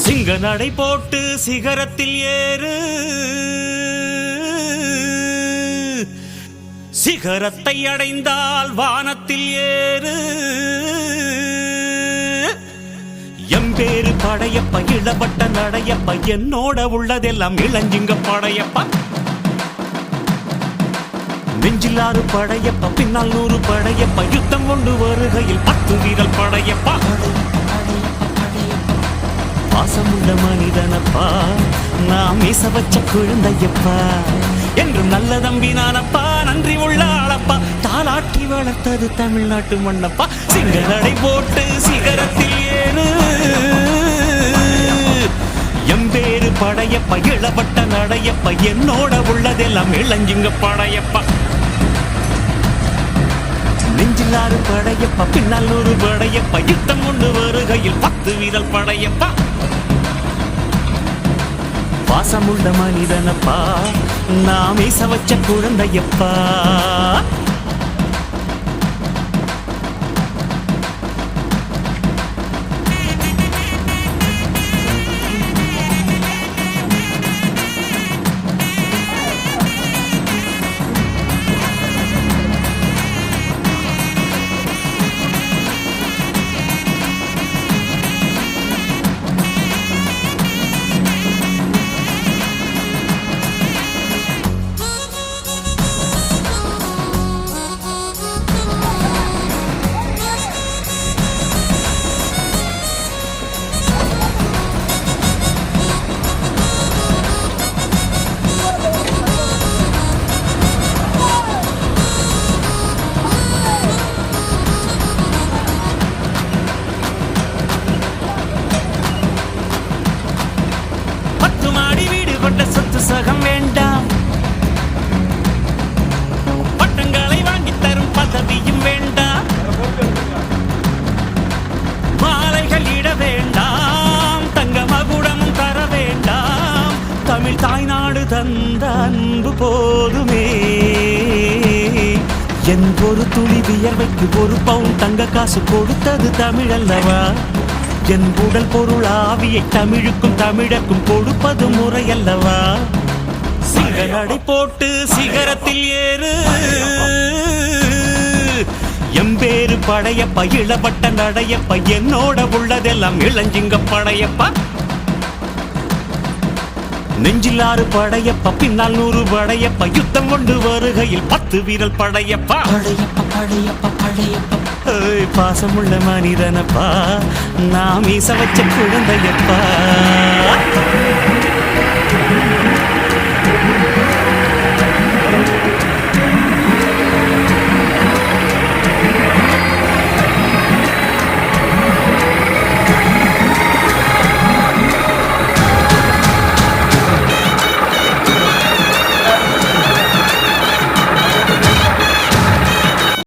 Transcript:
சிங்க நடை போட்டு சிகரத்தில் ஏறு, சிகரத்தை அடைந்தால் வானத்தில் ஏறு. எம்பேரு படையப்ப இளவட்ட நடையப்ப, என்னோட உள்ளதெல்லாம் இளஞ்சிங்க படையப்பா. நெஞ்சிலாறு படையப்ப, பின்னால் 100 படையப்ப, யுத்தம் கொண்டு வருகையில் 10 வீரல் படையப்பா. பாசமுள்ள மனிதனப்பா, நாம் மீச வச்ச குழந்தையப்பா, என்றும் நல்ல தம்பி நானப்பா, நன்றி உள்ள ஆளப்பா, தாலாட்டி வளர்த்தது தமிழ்நாட்டு மண்ணப்பா. சிங்க நடை போட்டு சிகரத்தில் ஏறு, எம்பேரு படையப்ப இளவட்ட நடையப்ப, என்னோட உள்ளதெல்லாம் இளஞ்சிங்க படையப்பா. நெஞ்சிலாறு படையப்ப, பின்னால் 100 படையப்ப, யுத்தம் கொண்டு வருகையில் 10 வீரல் படையப்பா. பாசமுள்ள மனிதனப்பா, நாம் மீச வச்ச குழந்தையப்பா. சொத்து சகம் வேண்டாம், பட்டங்களை வாங்கி தரும் பதவியும் வேண்டாம், மாலைகள் இட வேண்டாம், தங்க மகுடமும் தர வேண்டாம், தமிழ் தாய்நாடு தந்த அன்பு போதுமே. என் ஒரு துளி வியர்வைக்கு 1 பவுன் தங்க காசு கொடுத்தது தமிழ் அல்லவா. என் உடல் பொருள் ஆவியை தமிழுக்கும் தமிழக்கும் கொடுப்பது முறையல்லவா. சிங்க நடை போட்டு சிகரத்தில் ஏறு, எம்பேரு படையப்ப இளவட்ட நடையப்ப, என்னோட உள்ளதெல்லாம் இளஞ்சிங்க படையப்பா. நெஞ்சிலாறு படையப்ப, பின்னால் 100 படையப்ப, யுத்தம் கொண்டு வருகையில் 10 வீரல் படையப்பா. பாசமுள்ள மனிதனப்பா, நாம் மீச வச்ச குழந்தையப்பா.